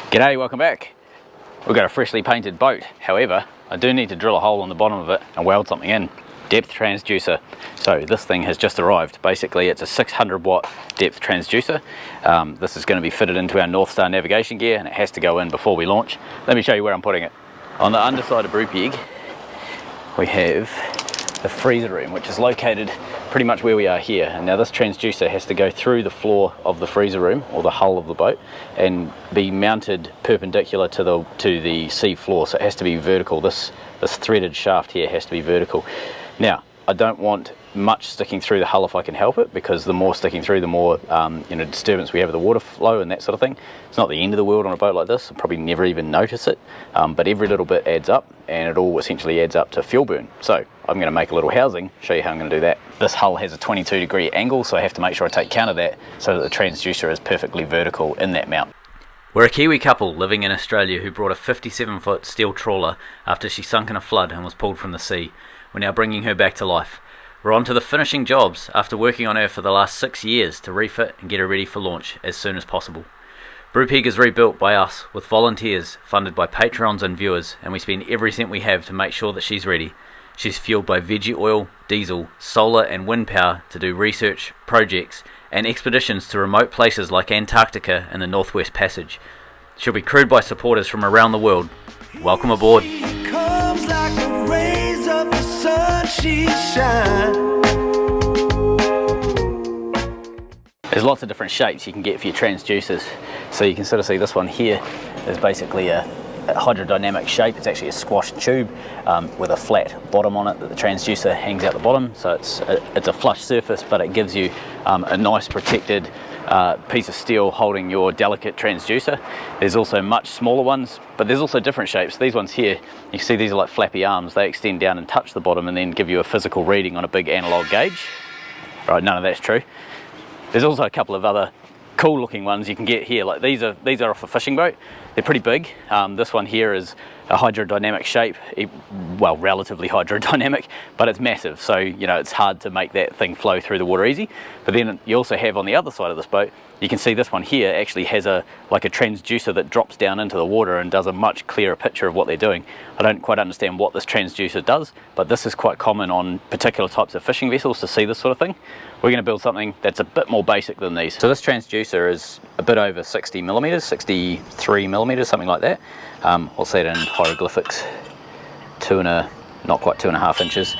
G'day, welcome back. We've got a freshly painted boat. However, I do need to drill a hole on the bottom of it and weld something in. Depth transducer. So this thing has just arrived. Basically it's a 600 watt depth transducer. This is going to be fitted into our North Star navigation gear and it has to go in before we launch. Let me show you where I'm putting it. On the underside of Brupeg we have the freezer room, which is located pretty much where we are here. And now this transducer has to go through the floor of the freezer room, or the hull of the boat, and be mounted perpendicular to the sea floor. So it has to be vertical. This threaded shaft here has to be vertical. Now I don't want much sticking through the hull if I can help it, because the more sticking through, the more disturbance we have of the water flow and that sort of thing. It's not the end of the world on a boat like this. I'll probably never even notice it, but every little bit adds up, and it all essentially adds up to fuel burn. So I'm going to make a little housing, show you how I'm going to do that. This hull has a 22-degree angle, so I have to make sure I take count of that so that the transducer is perfectly vertical in that mount. We're a Kiwi couple living in Australia who brought a 57-foot steel trawler after she sunk in a flood and was pulled from the sea. We're now bringing her back to life. We're on to the finishing jobs after working on her for the last 6 years to refit and get her ready for launch as soon as possible. Brupeg is rebuilt by us with volunteers funded by Patreons and viewers, and we spend every cent we have to make sure that she's ready. She's fueled by veggie oil, diesel, solar and wind power to do research, projects and expeditions to remote places like Antarctica and the Northwest Passage. She'll be crewed by supporters from around the world. Welcome aboard. There's lots of different shapes you can get for your transducers. So you can sort of see this one here is basically a hydrodynamic shape. It's actually a squashed tube with a flat bottom on it that the transducer hangs out the bottom. So it's a flush surface, but it gives you a nice protected piece of steel holding your delicate transducer. There's also much smaller ones, but there's also different shapes. These ones here, you see these are like flappy arms. They extend down and touch the bottom and then give you a physical reading on a big analog gauge. Right, none of that's true. There's also a couple of other cool looking ones you can get here. Like these are off a fishing boat. They're pretty big. This one here is a hydrodynamic shape, well, relatively hydrodynamic, but it's massive, so it's hard to make that thing flow through the water easy. But then you also have on the other side of this boat, you can see this one here actually has a transducer that drops down into the water and does a much clearer picture of what they're doing. I don't quite understand what this transducer does, but this is quite common on particular types of fishing vessels to see this sort of thing. We're going to build something that's a bit more basic than these. So this transducer is a bit over 60 millimeters, 63 millimeters, something like that. I'll say it in hieroglyphics, not quite 2.5 inches.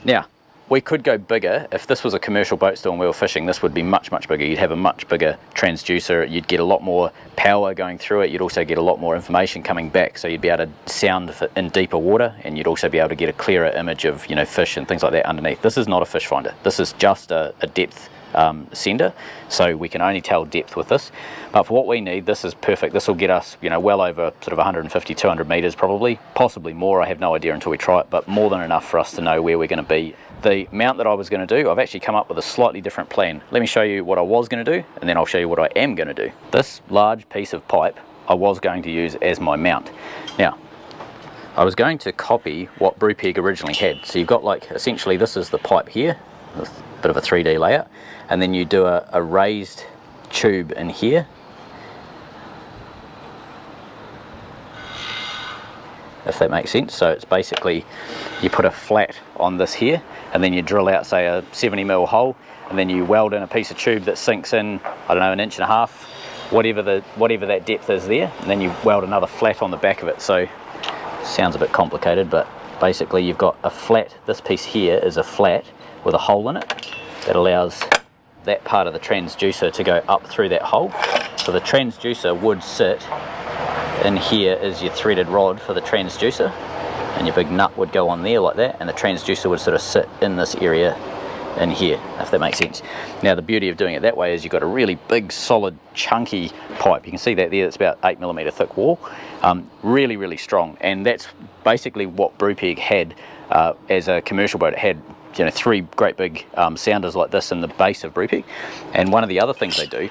Now, we could go bigger. If this was a commercial boat still and we were fishing, this would be much bigger. You'd have a much bigger transducer. You'd get a lot more power going through it. You'd also get a lot more information coming back, so you'd be able to sound in deeper water, and you'd also be able to get a clearer image of fish and things like that underneath. This is not a fish finder. This is just a depth sender, so we can only tell depth with this. But for what we need, this is perfect. This will get us well over sort of 150, 200 meters probably, possibly more. I have no idea until we try it, but more than enough for us to know where we're going to be. The mount that I was going to do, I've actually come up with a slightly different plan. Let me show you what I was going to do, and then I'll show you what I am going to do. This large piece of pipe I was going to use as my mount. Now, I was going to copy what Brupeg originally had. So you've got essentially this is the pipe here, with a bit of a 3D layout, and then you do a raised tube in here, if that makes sense. So it's basically you put a flat on this here, and then you drill out say a 70mm hole, and then you weld in a piece of tube that sinks in, I don't know, 1.5 inches, whatever that depth is there, and then you weld another flat on the back of it. So sounds a bit complicated, but basically you've got a flat. This piece here is a flat with a hole in it that allows that part of the transducer to go up through that hole. So the transducer would sit in here is your threaded rod for the transducer, and your big nut would go on there like that, and the transducer would sort of sit in this area in here, if that makes sense. Now the beauty of doing it that way is you've got a really big solid chunky pipe. You can see that there, it's about 8mm thick wall, really strong, and that's basically what Brupeg had as a commercial boat. It had 3 great big sounders like this in the base of Brupeg. And one of the other things they do,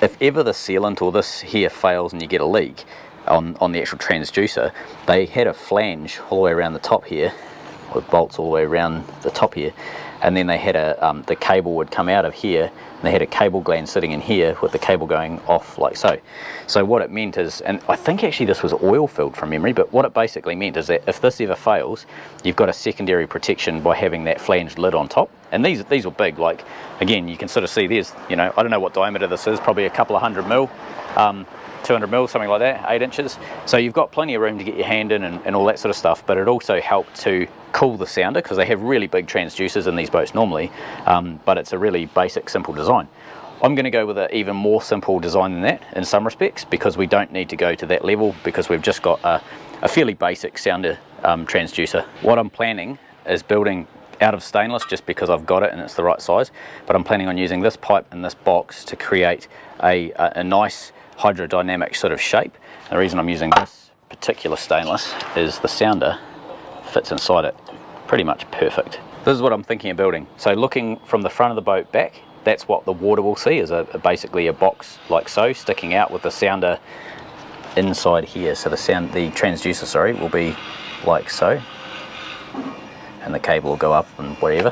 if ever the sealant or this here fails and you get a leak on the actual transducer, they had a flange all the way around the top here, with bolts all the way around the top here, and then they had a the cable would come out of here, and they had a cable gland sitting in here with the cable going off like so. So what it meant is, and I think actually this was oil filled from memory, but what it basically meant is that if this ever fails, you've got a secondary protection by having that flanged lid on top. And these were big, like, again, you can sort of see there's, you know, I don't know what diameter this is, probably a couple of 100 mil, 200 mil, something like that, 8 inches. So you've got plenty of room to get your hand in and all that sort of stuff, but it also helped to cool the sounder, because they have really big transducers in these boats normally, but it's a really basic, simple design. I'm going to go with an even more simple design than that in some respects, because we don't need to go to that level, because we've just got a fairly basic sounder transducer. What I'm planning is building out of stainless, just because I've got it and it's the right size, but I'm planning on using this pipe and this box to create a nice hydrodynamic sort of shape. And the reason I'm using this particular stainless is the sounder fits inside it pretty much perfect. This is what I'm thinking of building. So looking from the front of the boat back, that's what the water will see, is basically a box like so, sticking out with the sounder inside here. So the transducer, sorry, will be like so, and the cable will go up and whatever.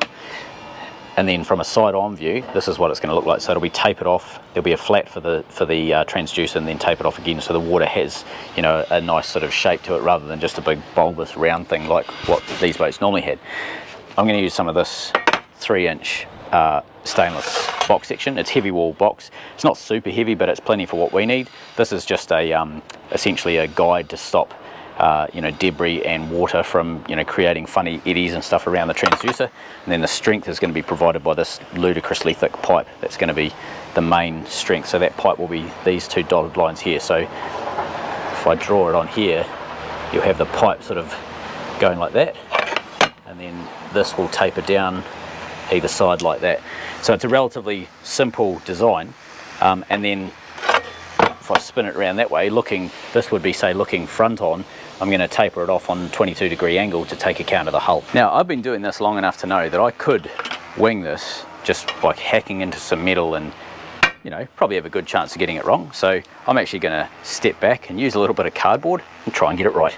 And then from a side-on view, this is what it's going to look like. So it'll be tapered off. There'll be a flat for the transducer, and then tape it off again, so the water has, you know, a nice sort of shape to it, rather than just a big bulbous round thing like what these boats normally had. I'm going to use some of this 3-inch stainless box section. It's heavy wall box. It's not super heavy, but it's plenty for what we need. This is just a essentially a guide to stop you know, debris and water from, you know, creating funny eddies and stuff around the transducer. And then the strength is going to be provided by this ludicrously thick pipe. That's going to be the main strength. So that pipe will be these two dotted lines here. So if I draw it on here, you'll have the pipe sort of going like that, and then this will taper down either side like that. So it's a relatively simple design, and then if I spin it around that way, this would be, say, looking front on, I'm going to taper it off on 22-degree angle to take account of the hull. Now, I've been doing this long enough to know that I could wing this just by hacking into some metal and, you know, probably have a good chance of getting it wrong. So I'm actually going to step back and use a little bit of cardboard and try and get it right.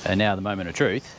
And now the moment of truth.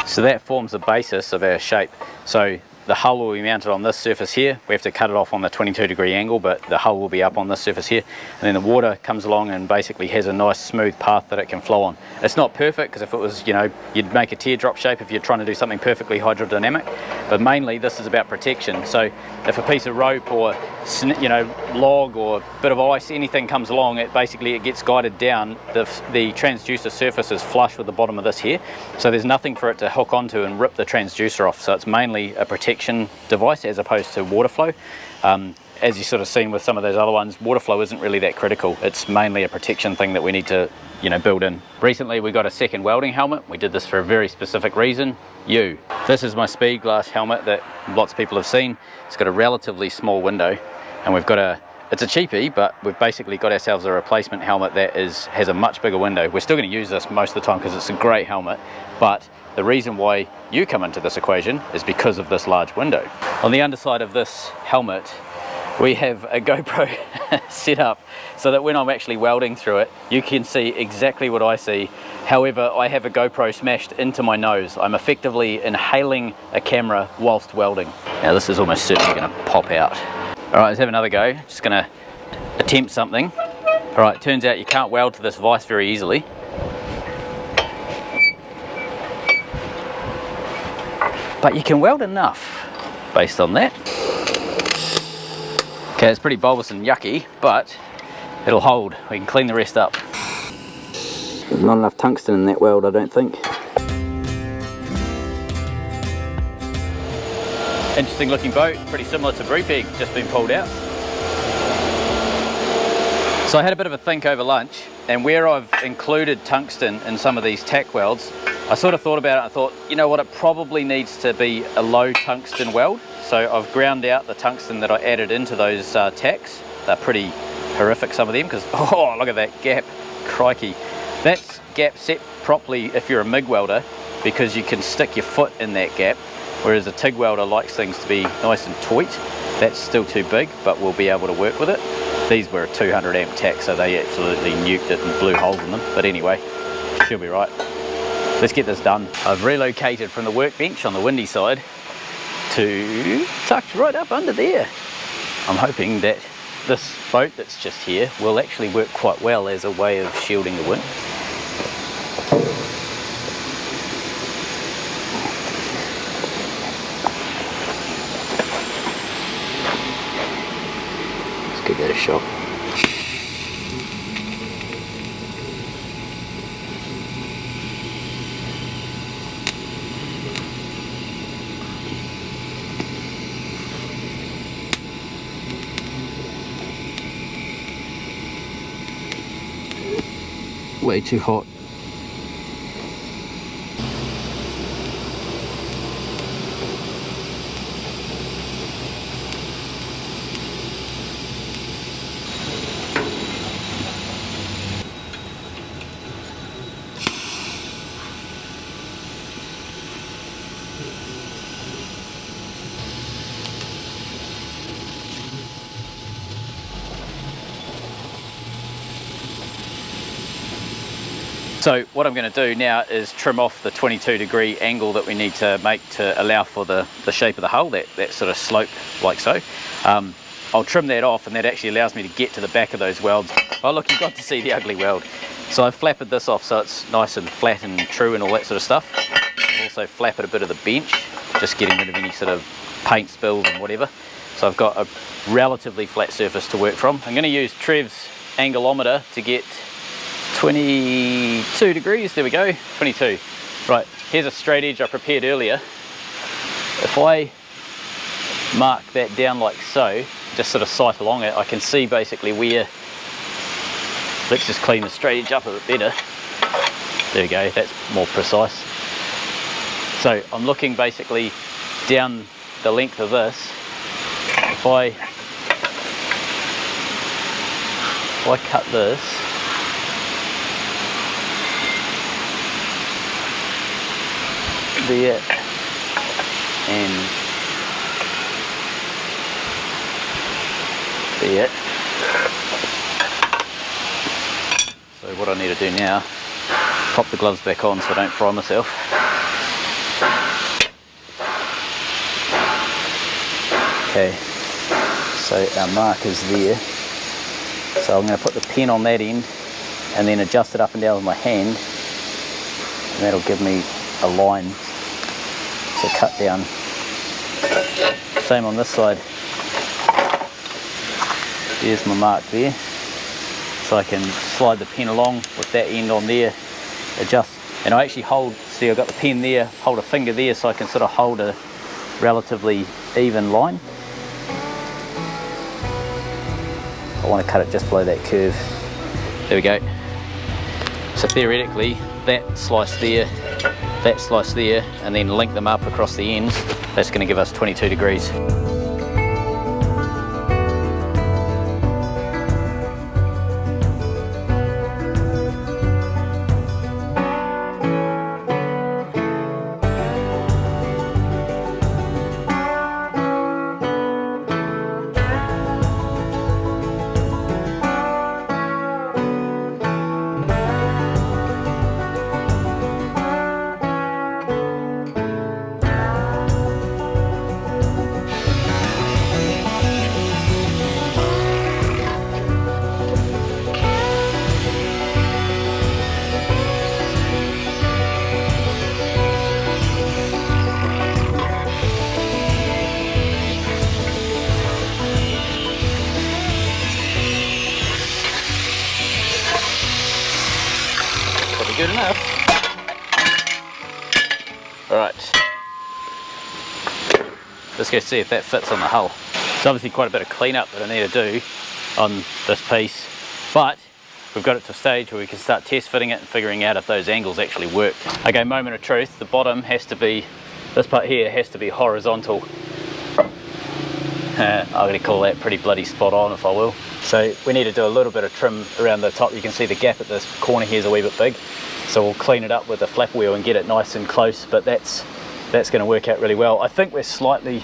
So that forms the basis of our shape. So the hull will be mounted on this surface here. We have to cut it off on the 22-degree angle, but the hull will be up on this surface here. And then the water comes along and basically has a nice smooth path that it can flow on. It's not perfect, because if it was, you know, you'd make a teardrop shape if you're trying to do something perfectly hydrodynamic. But mainly this is about protection. So if a piece of rope or, you know, log or bit of ice, anything comes along, it gets guided down. The transducer surface is flush with the bottom of this here. So there's nothing for it to hook onto and rip the transducer off. So it's mainly a protection device as opposed to water flow. as you sort of seen with some of those other ones, water flow isn't really that critical. It's mainly a protection thing that we need to, you know, build in. Recently we got a second welding helmet. We did this for a very specific reason. This is my speed glass helmet that lots of people have seen. It's got a relatively small window, and we've got it's a cheapie, but we've basically got ourselves a replacement helmet that has a much bigger window. We're still going to use this most of the time because it's a great helmet, but the reason why you come into this equation is because of this large window. On the underside of this helmet, we have a GoPro set up so that when I'm actually welding through it, you can see exactly what I see. However, I have a GoPro smashed into my nose. I'm effectively inhaling a camera whilst welding. Now this is almost certainly going to pop out. All right, let's have another go. Just going to attempt something. All right, turns out you can't weld to this vise very easily. But you can weld enough based on that. Okay, it's pretty bulbous and yucky, but it'll hold. We can clean the rest up. There's not enough tungsten in that weld, I don't think. Interesting looking boat, pretty similar to Brupeg, just been pulled out. So I had a bit of a think over lunch, and where I've included tungsten in some of these tack welds, I sort of thought about it. I thought, you know what, it probably needs to be a low tungsten weld. So I've ground out the tungsten that I added into those tacks. They're pretty horrific, some of them, because, oh, look at that gap, crikey. That's gap set properly if you're a MIG welder, because you can stick your foot in that gap, whereas a TIG welder likes things to be nice and tight. That's still too big, but we'll be able to work with it. These were a 200 amp tack, so they absolutely nuked it and blew holes in them. But anyway, she'll be right. Let's get this done. I've relocated from the workbench on the windy side to tucked right up under there. I'm hoping that this boat that's just here will actually work quite well as a way of shielding the wind. Let's give that a shot. Way too hot. So what I'm going to do now is trim off the 22-degree angle that we need to make to allow for the shape of the hull, that sort of slope like so. I'll trim that off, and that actually allows me to get to the back of those welds. Oh look, you got to see the ugly weld. So I've flapped this off so it's nice and flat and true and all that sort of stuff. I've also flapped a bit of the bench, just getting rid of any sort of paint spills and whatever. So I've got a relatively flat surface to work from. I'm going to use Trev's angulometer to get 22 degrees, there we go, 22. Right, here's a straight edge I prepared earlier. If I mark that down like so, just sort of sight along it, I can see basically where, let's just clean the straight edge up a bit better. There we go, that's more precise. So I'm looking basically down the length of this. If I cut this, there and there. So what I need to do now, pop the gloves back on so I don't fry myself. Okay, so our mark is there. So I'm going to put the pen on that end and then adjust it up and down with my hand, and that'll give me a line to cut down. Same on this side. There's my mark there. So I can slide the pen along with that end on there, adjust, and I actually hold, see I've got the pen there, hold a finger there so I can sort of hold a relatively even line. I want to cut it just below that curve. There we go. So theoretically, that slice there, and then link them up across the ends, that's going to give us 22 degrees. Good enough. Alright, let's go see if that fits on the hull. It's obviously quite a bit of cleanup that I need to do on this piece, but we've got it to a stage where we can start test fitting it and figuring out if those angles actually work. Okay, moment of truth, the bottom has to be, this part here has to be horizontal. I'm going to call that pretty bloody spot on, if I will. So we need to do a little bit of trim around the top. You can see the gap at this corner here is a wee bit big, so we'll clean it up with the flap wheel and get it nice and close, but that's going to work out really well. I think we're slightly,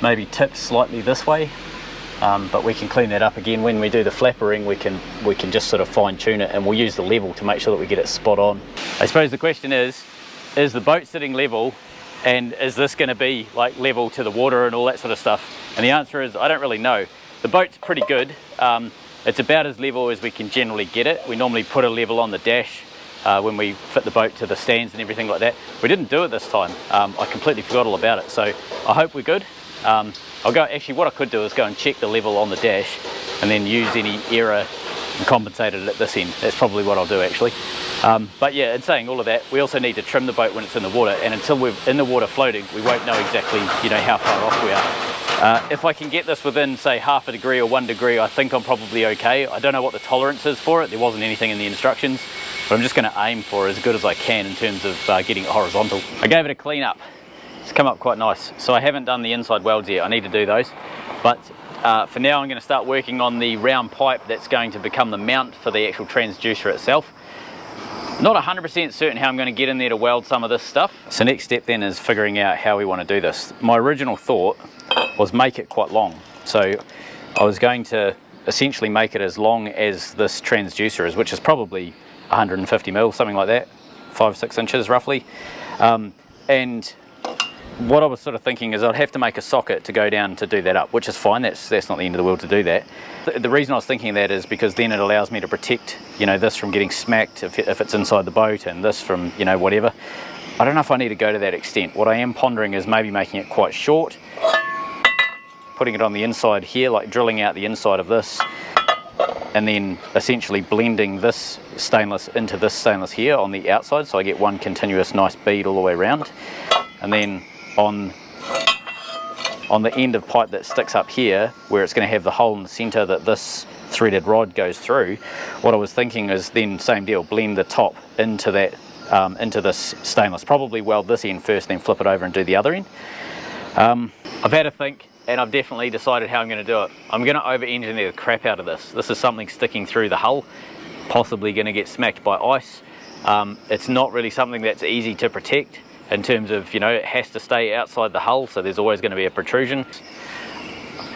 maybe tipped slightly this way, but we can clean that up again. When we do the flappering, we can just sort of fine tune it, and we'll use the level to make sure that we get it spot on. I suppose the question is the boat sitting level, and is this going to be like level to the water and all that sort of stuff? And the answer is I don't really know. The boat's pretty good. It's about as level as we can generally get it. We normally put a level on the dash when we fit the boat to the stands and everything like that. We didn't do it this time. I completely forgot all about it, so I hope we're good. Actually what I could do is go and check the level on the dash and then use any error and compensate it at this end. That's probably what I'll do actually. But yeah, in saying all of that, we also need to trim the boat when it's in the water, and until we're in the water floating, we won't know exactly, you know, how far off we are. If I can get this within, say, 1/2 degree or 1 degree, I think I'm probably okay. I don't know what the tolerance is for it. There wasn't anything in the instructions, but I'm just going to aim for as good as I can in terms of getting it horizontal. I gave it a clean up. It's come up quite nice. So I haven't done the inside welds yet. I need to do those. But for now, I'm going to start working on the round pipe that's going to become the mount for the actual transducer itself. Not 100% certain how I'm going to get in there to weld some of this stuff. So next step then is figuring out how we want to do this. My original thought was make it quite long. So I was going to essentially make it as long as this transducer is, which is probably 150 mil, something like that, 5-6 inches roughly. And what I was sort of thinking is I'd have to make a socket to go down to do that up, which is fine. That's not the end of the world to do that. The reason I was thinking that is because then it allows me to protect, you know, this from getting smacked if it's inside the boat, and this from, you know, whatever. I don't know if I need to go to that extent. What I am pondering is maybe making it quite short, putting it on the inside here, like drilling out the inside of this, and then essentially blending this stainless into this stainless here on the outside, so I get one continuous nice bead all the way around. And then on the end of pipe that sticks up here, where it's going to have the hole in the center that this threaded rod goes through, what I was thinking is then same deal, blend the top into that into this stainless. Probably weld this end first, then flip it over and do the other end. I've had a think, and I've definitely decided how I'm going to do it. I'm going to over-engineer the crap out of this. This is something sticking through the hull, possibly going to get smacked by ice. It's not really something that's easy to protect in terms of, you know, it has to stay outside the hull, so there's always going to be a protrusion.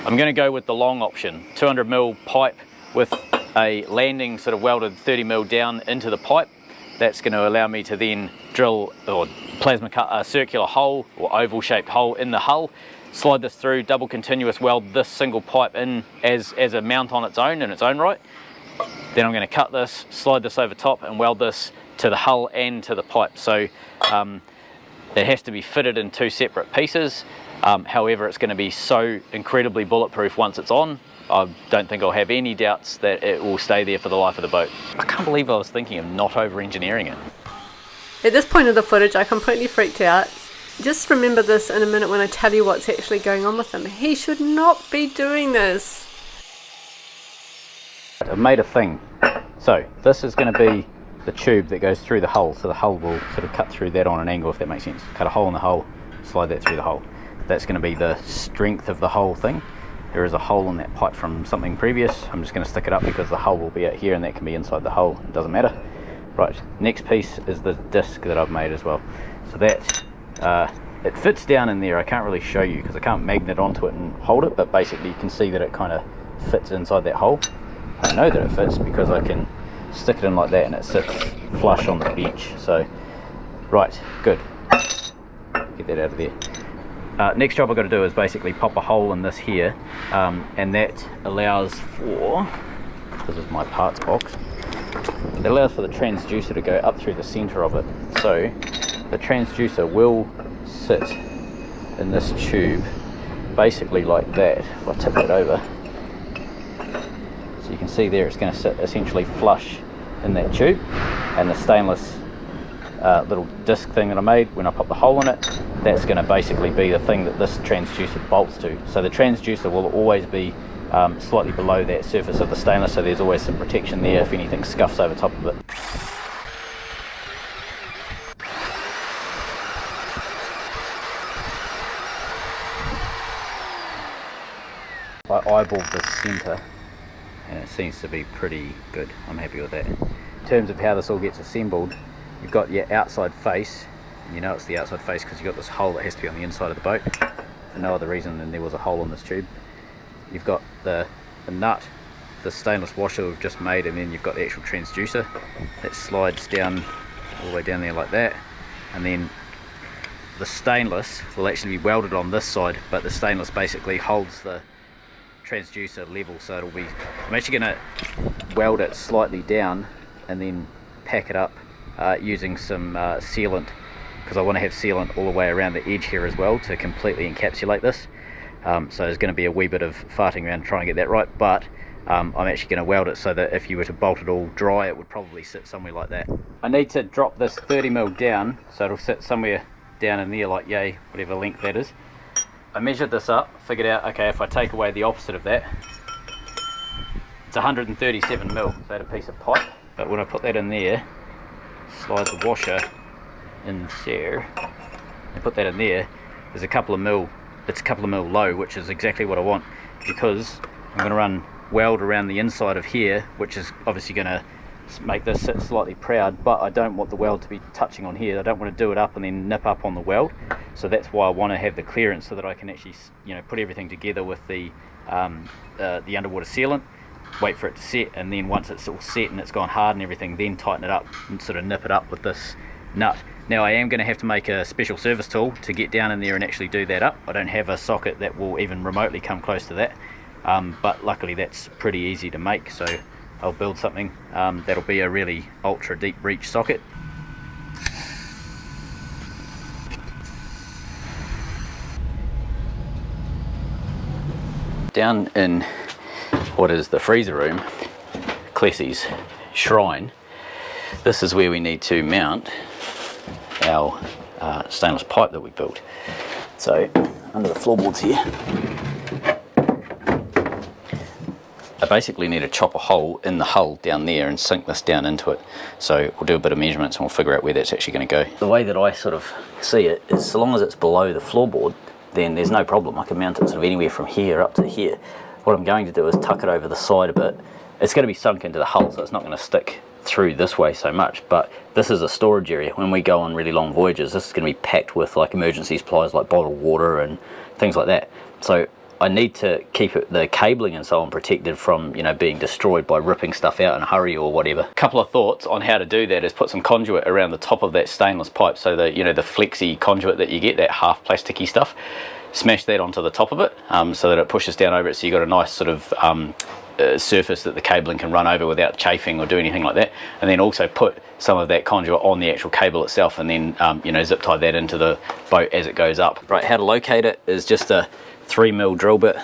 I'm going to go with the long option, 200 mil pipe with a landing sort of welded 30 mil down into the pipe. That's going to allow me to then drill or plasma cut a circular hole or oval shaped hole in the hull, slide this through, double continuous weld this single pipe in as a mount on its own in its own right. Then I'm going to cut this, slide this over top and weld this to the hull and to the pipe. So it has to be fitted in two separate pieces. However, it's going to be so incredibly bulletproof once it's on, I don't think I'll have any doubts that it will stay there for the life of the boat. I can't believe I was thinking of not over-engineering it. At this point of the footage, I completely freaked out. Just remember this in a minute when I tell you what's actually going on with him. He should not be doing this. I've made a thing. So this is going to be the tube that goes through the hull, so the hull will sort of cut through that on an angle, if that makes sense. Cut a hole in the hull, slide that through the hull. That's going to be the strength of the whole thing. There is a hole in that pipe from something previous. I'm just going to stick it up because the hull will be out here and that can be inside the hull. It doesn't matter. Right, next piece is the disc that I've made as well. So that it fits down in there. I can't really show you because I can't magnet onto it and hold it, but basically you can see that it kind of fits inside that hole. I know that it fits because I can stick it in like that and it sits flush on the bench. So right, good, get that out of there. Next job I've got to do is basically pop a hole in this here, and that allows for, this is my parts box, it allows for the transducer to go up through the center of it. So the transducer will sit in this tube basically like that. If I tip it over, so you can see there, it's going to sit essentially flush in that tube, and the stainless little disc thing that I made, when I pop the hole in it, that's going to basically be the thing that this transducer bolts to. So the transducer will always be slightly below that surface of the stainless, so there's always some protection there if anything scuffs over top of it. I eyeballed the centre and it seems to be pretty good. I'm happy with that. In terms of how this all gets assembled, you've got your outside face, and you know it's the outside face because you've got this hole that has to be on the inside of the boat for no other reason than there was a hole in this tube. You've got the nut, the stainless washer we've just made, and then you've got the actual transducer that slides down all the way down there like that, and then the stainless will actually be welded on this side, but the stainless basically holds the transducer level, so it'll be, I'm actually going to weld it slightly down and then pack it up using some sealant, because I want to have sealant all the way around the edge here as well to completely encapsulate this. So there's going to be a wee bit of farting around trying to get that right, but I'm actually going to weld it so that if you were to bolt it all dry, it would probably sit somewhere like that. I need to drop this 30mm down, so it'll sit somewhere down in there, like yay, whatever length that is. I measured this up, figured out, okay, if I take away the opposite of that, it's 137mm, so that's a piece of pipe. But when I put that in there, slide the washer in there, and put that in there, there's a couple of mil, it's a couple of mil low, which is exactly what I want, because I'm going to run weld around the inside of here, which is obviously going to make this sit slightly proud, but I don't want the weld to be touching on here. I don't want to do it up and then nip up on the weld, so that's why I want to have the clearance so that I can actually, you know, put everything together with the underwater sealant, wait for it to set, and then once it's all set and it's gone hard and everything, then tighten it up and sort of nip it up with this nut. Now I am going to have to make a special service tool to get down in there and actually do that up. I don't have a socket that will even remotely come close to that, but luckily that's pretty easy to make, so I'll build something that'll be a really ultra deep reach socket. Down in what is the freezer room, Clessie's shrine, this is where we need to mount our stainless pipe that we built. So under the floorboards here, I basically need to chop a hole in the hull down there and sink this down into it. So we'll do a bit of measurements and we'll figure out where that's actually going to go. The way that I sort of see it is, so long as it's below the floorboard, then there's no problem. I can mount it sort of anywhere from here up to here. What I'm going to do is tuck it over the side a bit. It's going to be sunk into the hull, so it's not going to stick through this way so much, but this is a storage area. When we go on really long voyages, this is going to be packed with like emergency supplies like bottled water and things like that. So I need to keep the cabling and so on protected from, you know, being destroyed by ripping stuff out in a hurry or whatever. A couple of thoughts on how to do that is put some conduit around the top of that stainless pipe, so that, you know, the flexi conduit that you get, that half plasticky stuff, smash that onto the top of it, so that it pushes down over it, so you've got a nice sort of surface that the cabling can run over without chafing or do anything like that. And then also put some of that conduit on the actual cable itself, and then you know, zip tie that into the boat as it goes up. Right, how to locate it is just a 3mm drill bit.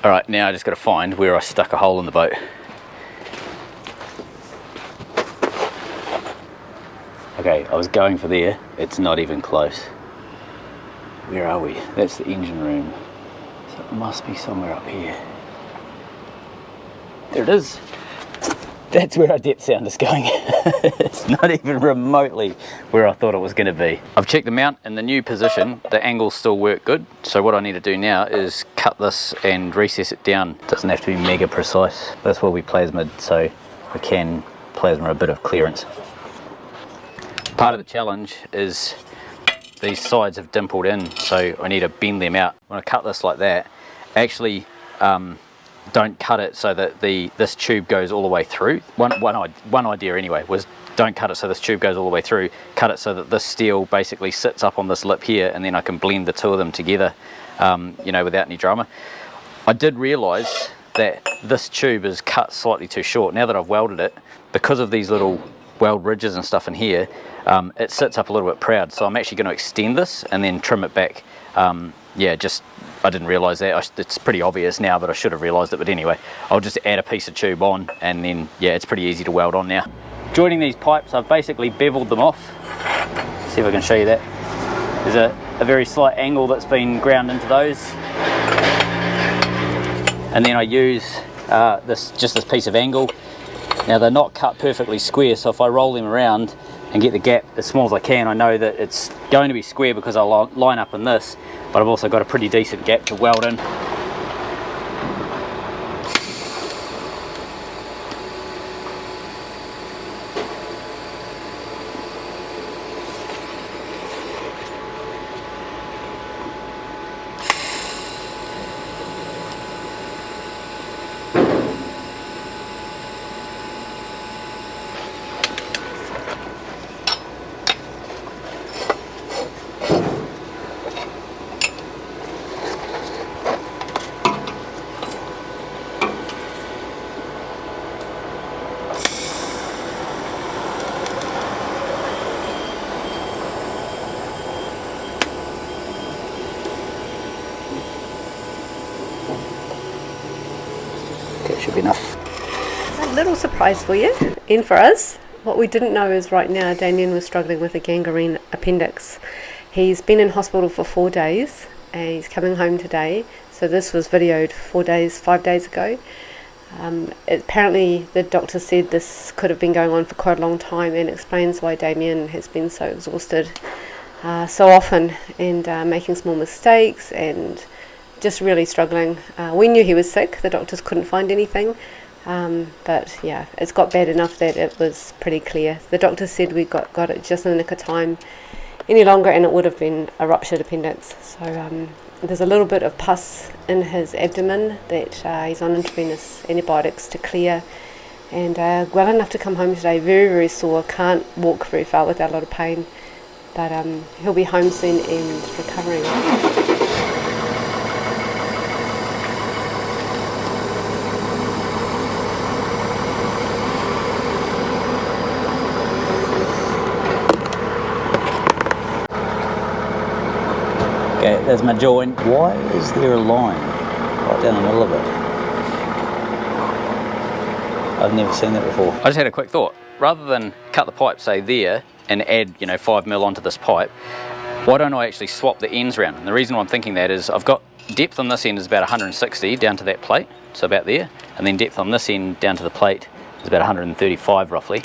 Alright, now I just got to find where I stuck a hole in the boat. Okay, I was going for there, it's not even close. Where are we? That's the engine room, so it must be somewhere up here. There it is. That's where our depth sound is going. It's not even remotely where I thought it was going to be. I've checked the mount in the new position. The angles still work good. So what I need to do now is cut this and recess it down. It doesn't have to be mega precise. This will be plasmid, so we can plasma a bit of clearance. Part of the challenge is these sides have dimpled in, so I need to bend them out. When I cut this like that, actually don't cut it so that this tube goes all the way through. One idea anyway was don't cut it so this tube goes all the way through. Cut it so that this steel basically sits up on this lip here, and then I can blend the two of them together, you know, without any drama. I did realise that this tube is cut slightly too short. Now that I've welded it, because of these little weld ridges and stuff in here, it sits up a little bit proud. So I'm actually going to extend this and then trim it back. Yeah, just I didn't realise that. It's pretty obvious now, but I should have realised it. But anyway, I'll just add a piece of tube on, and then yeah, it's pretty easy to weld on now. Joining these pipes, I've basically beveled them off. See if I can show you that. There's a very slight angle that's been ground into those, and then I use just this piece of angle. Now they're not cut perfectly square, so if I roll them around and get the gap as small as I can, I know that it's going to be square because I'll line up in this, but I've also got a pretty decent gap to weld in. Okay, should be enough. A little surprise for you and for us. What we didn't know is right now Damien was struggling with a gangrene appendix. He's been in hospital for 4 days and he's coming home today. So this was videoed 5 days ago. Apparently the doctor said this could have been going on for quite a long time, and explains why Damien has been so exhausted so often, and making small mistakes and just really struggling. We knew he was sick, the doctors couldn't find anything, but yeah, it's got bad enough that it was pretty clear. The doctor said we got it just in the nick of time. Any longer and it would have been a ruptured appendix. So there's a little bit of pus in his abdomen that he's on intravenous antibiotics to clear, and well enough to come home today. Very, very sore, can't walk very far without a lot of pain, but he'll be home soon and recovering. Okay, there's my joint. Why is there a line right down the middle of it? I've never seen that before. I just had a quick thought. Rather than cut the pipe, say there, and add 5 mil onto this pipe, why don't I actually swap the ends around? And the reason why I'm thinking that is I've got depth on this end is about 160 down to that plate, so about there, and then depth on this end down to the plate is about 135 roughly.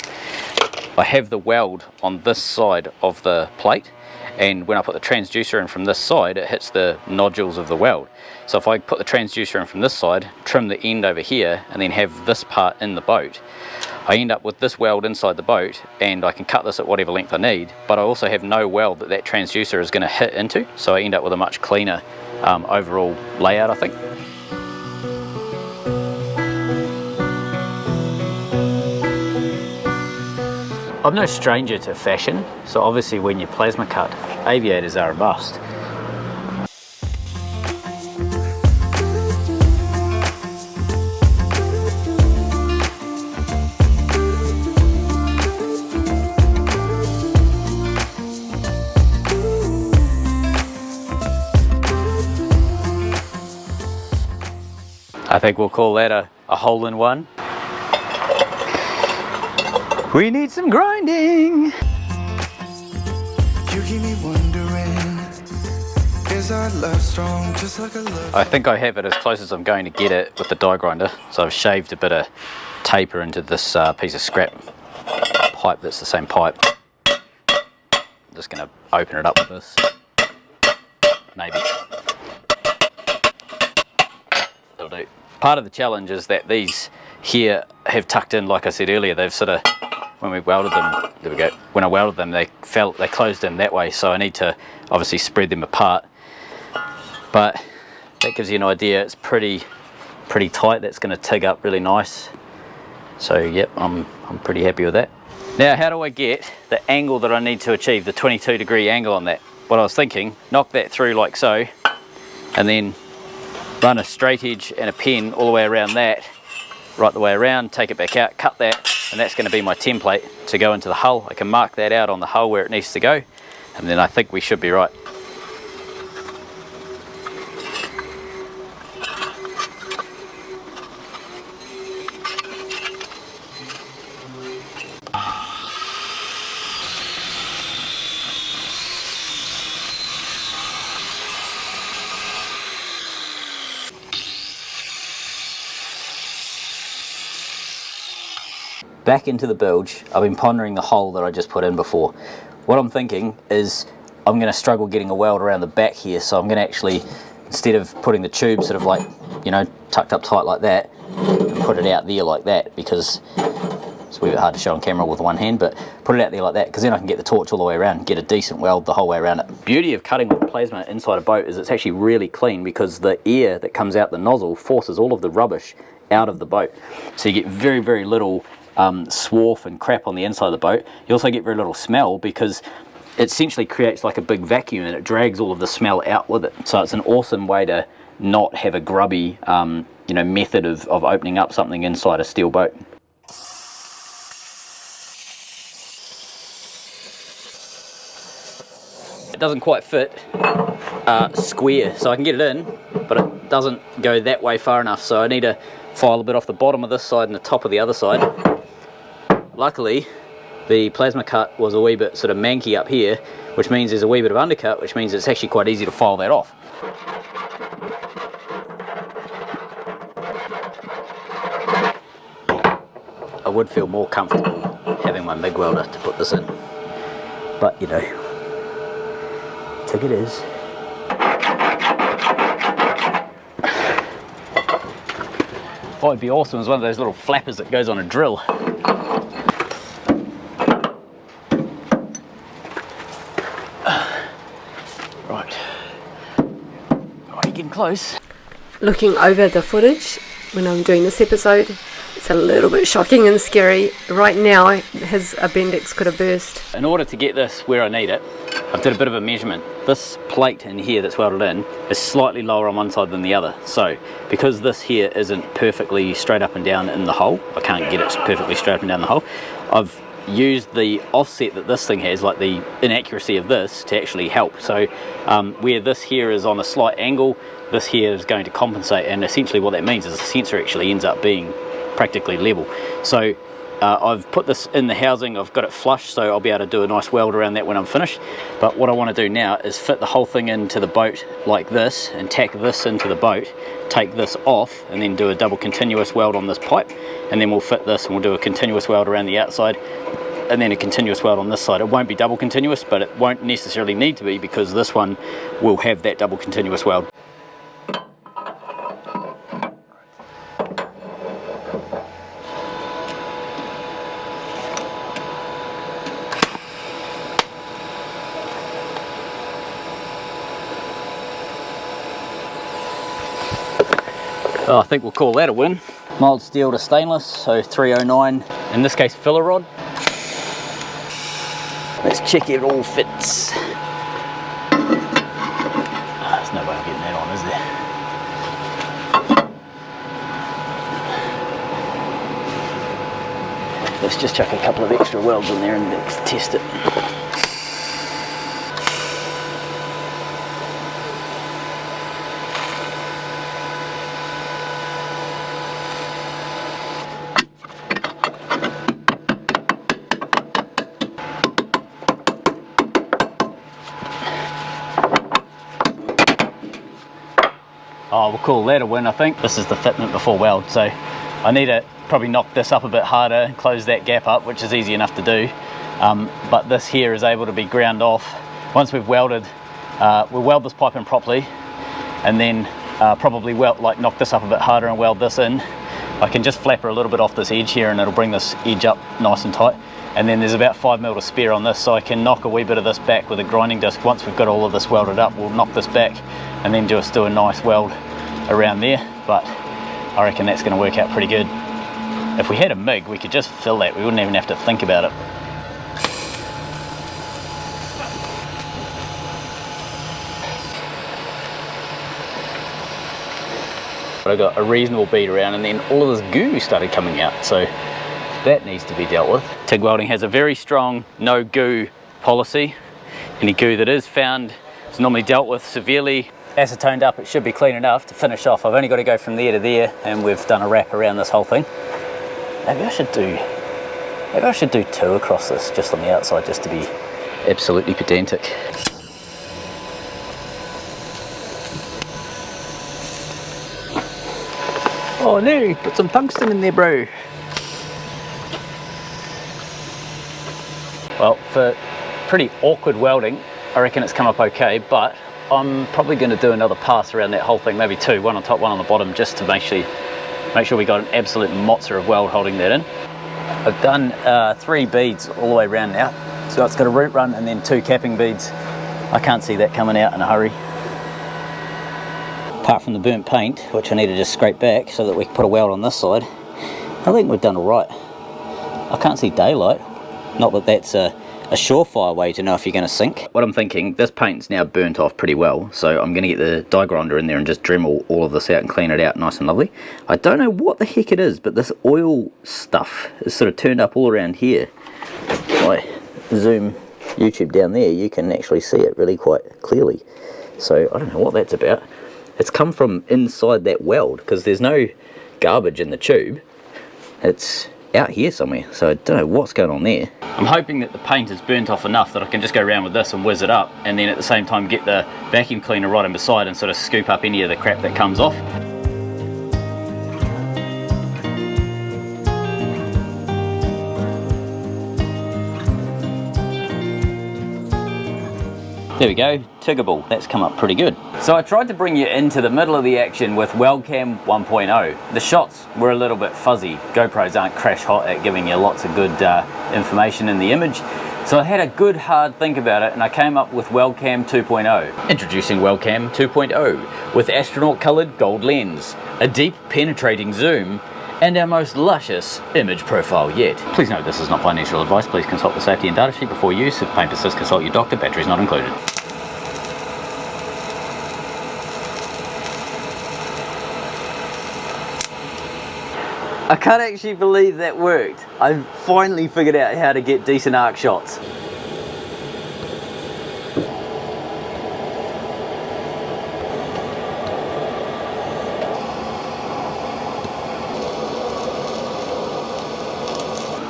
I have the weld on this side of the plate, and when I put the transducer in from this side, it hits the nodules of the weld. So if I put the transducer in from this side, trim the end over here, and then have this part in the boat, I end up with this weld inside the boat, and I can cut this at whatever length I need, but I also have no weld that transducer is going to hit into, so I end up with a much cleaner overall layout, I think. I'm no stranger to fashion, so obviously when you plasma cut, aviators are a must. I think we'll call that a hole-in-one. We need some grinding. You keep me wondering Is our love strong, just like a love? I think I have it as close as I'm going to get it with the die grinder. So I've shaved a bit of taper into this piece of scrap pipe that's the same pipe. I'm just going to open it up with this. Maybe. That'll do. Part of the challenge is that these here have tucked in, like I said earlier, they've sort of, when we welded them, there we go, when I welded them they closed in that way, so I need to obviously spread them apart. But that gives you an idea, it's pretty tight, that's going to tig up really nice. So yep, I'm pretty happy with that. Now how do I get the angle that I need to achieve, the 22-degree angle on that? What I was thinking, knock that through like so, and then run a straight edge and a pen all the way around that, right the way around, take it back out, cut that, and that's going to be my template to go into the hull. I can mark that out on the hull where it needs to go, and then I think we should be right. Back into the bilge, I've been pondering the hole that I just put in before. What I'm thinking is I'm going to struggle getting a weld around the back here, so I'm going to actually, instead of putting the tube sort of like, you know, tucked up tight like that, put it out there like that, because it's a wee bit hard to show on camera with one hand, but put it out there like that, because then I can get the torch all the way around and get a decent weld the whole way around it. Beauty of cutting with plasma inside a boat is it's actually really clean, because the air that comes out the nozzle forces all of the rubbish out of the boat, so you get very, very little swarf and crap on the inside of the boat. You also get very little smell, because it essentially creates like a big vacuum and it drags all of the smell out with it. So it's an awesome way to not have a grubby you know, method of opening up something inside a steel boat. It doesn't quite fit square, so I can get it in, but it doesn't go that way far enough, so I need to file a bit off the bottom of this side and the top of the other side. Luckily, the plasma cut was a wee bit sort of manky up here, which means there's a wee bit of undercut, which means it's actually quite easy to file that off. I would feel more comfortable having my MIG welder to put this in, but you know, take it is. What would be awesome is one of those little flappers that goes on a drill. Right. Oh, you're getting close. Looking over the footage when I'm doing this episode, it's a little bit shocking and scary. Right now, his appendix could have burst. In order to get this where I need it, I've did a bit of a measurement. This plate in here that's welded in is slightly lower on one side than the other. So because this here isn't perfectly straight up and down in the hole, I can't get it perfectly straight up and down the hole, I've used the offset that this thing has, like the inaccuracy of this, to actually help. So where this here is on a slight angle, this here is going to compensate, and essentially what that means is the sensor actually ends up being practically level. So I've put this in the housing, I've got it flush, so I'll be able to do a nice weld around that when I'm finished. But what I want to do now is fit the whole thing into the boat like this, and tack this into the boat, take this off, and then do a double continuous weld on this pipe, and then we'll fit this and we'll do a continuous weld around the outside, and then a continuous weld on this side. It won't be double continuous, but it won't necessarily need to be, because this one will have that double continuous weld. Oh, I think we'll call that a win. Mild steel to stainless, so 309. In this case, filler rod. Let's check it all fits. There's no way of getting that on, is there? Let's just chuck a couple of extra welds in there and let's test it. we'll call that a win, I think. This is the fitment before weld, so I need to probably knock this up a bit harder and close that gap up, which is easy enough to do. But this here is able to be ground off. Once we've welded, we'll weld this pipe in properly, and then probably knock this up a bit harder and weld this in. I can just flapper a little bit off this edge here and it'll bring this edge up nice and tight. And then there's about 5mm to spare on this, so I can knock a wee bit of this back with a grinding disc. Once we've got all of this welded up, we'll knock this back and then just do a nice weld around there. But I reckon that's going to work out pretty good. If we had a MIG, we could just fill that. We wouldn't even have to think about it. I got a reasonable bead around, and then all of this goo started coming out, so that needs to be dealt with. TIG welding has a very strong no goo policy. Any goo that is found is normally dealt with severely. Acetoned up, it should be clean enough to finish off. I've only got to go from there to there, and we've done a wrap around this whole thing. Maybe I should do 2 across this, just on the outside, just to be absolutely pedantic. Oh no, put some tungsten in there, bro. Well, for pretty awkward welding, I reckon it's come up okay, but I'm probably going to do another pass around that whole thing, maybe 2, one on top, one on the bottom, just to make sure we got an absolute mozza of weld holding that in. I've done 3 beads all the way around now, so it's got a root run and then 2 capping beads. I can't see that coming out in a hurry. Apart from the burnt paint, which I need to just scrape back so that we can put a weld on this side, I think we've done all right. I can't see daylight. Not that that's a surefire way to know if you're going to sink. What I'm thinking, this paint's now burnt off pretty well, so I'm going to get the die grinder in there and just Dremel all of this out and clean it out nice and lovely. I don't know what the heck it is, but this oil stuff is sort of turned up all around here. If I zoom YouTube down there, you can actually see it really quite clearly. So I don't know what that's about. It's come from inside that weld, because there's no garbage in the tube. It's out here somewhere, so I don't know what's going on there. I'm hoping that the paint is burnt off enough that I can just go around with this and whiz it up, and then at the same time get the vacuum cleaner right in beside and sort of scoop up any of the crap that comes off. There we go, tiggable. That's come up pretty good. So I tried to bring you into the middle of the action with WeldCam 1.0. The shots were a little bit fuzzy. GoPros aren't crash hot at giving you lots of good information in the image. So I had a good hard think about it, and I came up with WeldCam 2.0. Introducing WeldCam 2.0 with astronaut colored gold lens, a deep penetrating zoom, and our most luscious image profile yet. Please note this is not financial advice. Please consult the safety and data sheet before use. If pain persists, consult your doctor. Batteries not included. I can't actually believe that worked. I finally figured out how to get decent arc shots.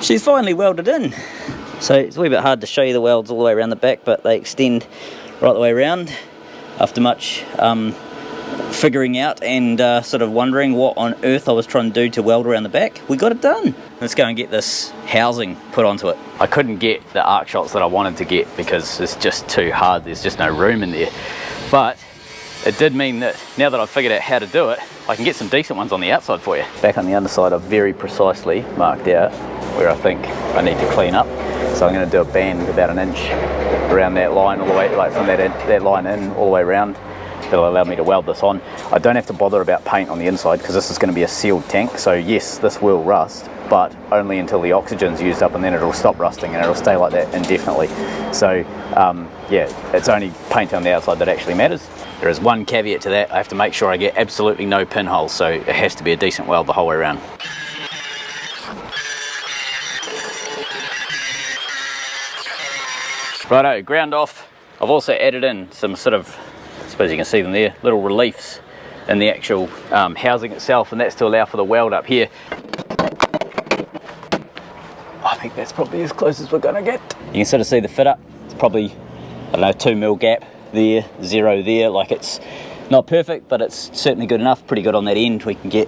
She's finally welded in. So it's a wee bit hard to show you the welds all the way around the back, but they extend right the way around. After much figuring out and sort of wondering what on earth I was trying to do to weld around the back, we got it done. Let's go and get this housing put onto it. I couldn't get the arc shots that I wanted to get because it's just too hard. There's just no room in there. But it did mean that now that I've figured out how to do it, I can get some decent ones on the outside for you. Back on the underside, I've very precisely marked out where I think I need to clean up. So I'm going to do a band about 1 inch around that line all the way, like from that line in all the way around. That'll allow me to weld this on. I don't have to bother about paint on the inside because this is going to be a sealed tank. So yes, this will rust, but only until the oxygen's used up, and then it'll stop rusting and it'll stay like that indefinitely. So yeah, it's only paint on the outside that actually matters. There is one caveat to that. I have to make sure I get absolutely no pinholes, so it has to be a decent weld the whole way around. Righto, ground off. I've also added in some sort of, I suppose you can see them there, little reliefs in the actual housing itself, and that's to allow for the weld up here. I think that's probably as close as we're gonna get. You can sort of see the fit up. It's probably, I don't know, 2mm gap there, 0 there, like it's Not perfect, but it's certainly good enough. Pretty good on that end. We can get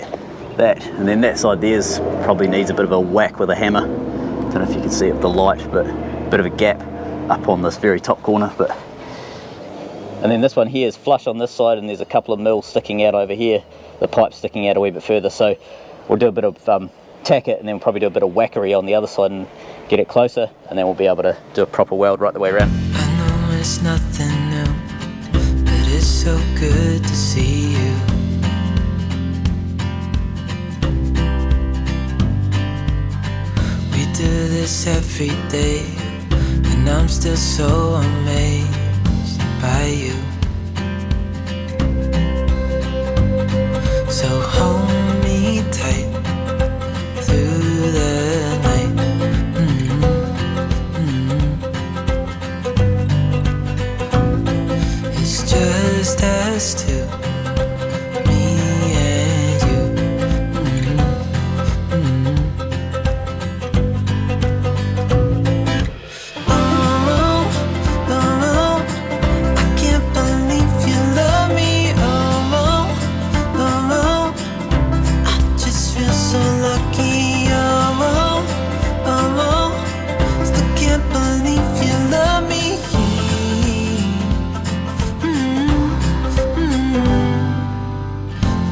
that, and then that side there's probably needs a bit of a whack with a hammer. Don't know if you can see it with the light, but a bit of a gap up on this very top corner. But and then this one here is flush on this side, and there's a couple of mils sticking out over here. The pipe sticking out a wee bit further, so we'll do a bit of tack it, and then we'll probably do a bit of whackery on the other side and get it closer, and then we'll be able to do a proper weld right the way around. I know it's nothing new, but it's so good to see you. We do this every day, and I'm still so amazed by you. So hold me tight through the night. It's just us two, me and you. Oh, oh, I can't believe you love me. Oh, oh, I just feel so lucky. Oh, still can't believe you love me.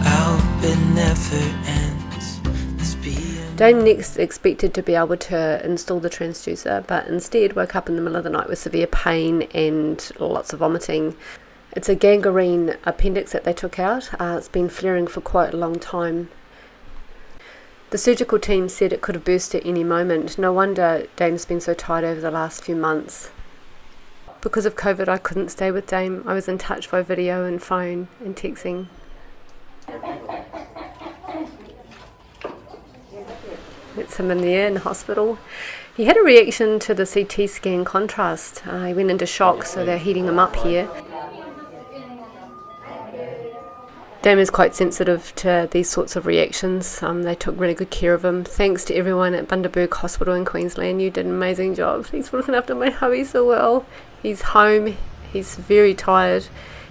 I hope it never ends. This being Dame next expected to be able to install the transducer, but instead woke up in the middle of the night with severe pain and lots of vomiting. It's a gangrene appendix that they took out. It's been flaring for quite a long time. The surgical team said it could have burst at any moment. No wonder Dame's been so tired over the last few months. Because of COVID, I couldn't stay with Dame. I was in touch by video and phone and texting. It's him in there in the hospital. He had a reaction to the CT scan contrast. He went into shock, so they're heating him up here. Dame is quite sensitive to these sorts of reactions. They took really good care of him. Thanks to everyone at Bundaberg Hospital in Queensland. You did an amazing job. Thanks for looking after my hubby so well. He's home. He's very tired.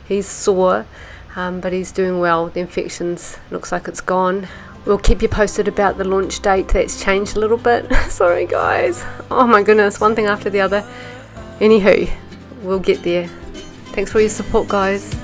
He's sore, but he's doing well. The infections looks like it's gone. We'll keep you posted about the launch date. That's changed a little bit. Sorry guys. Oh my goodness, one thing after the other. Anywho, we'll get there. Thanks for your support guys.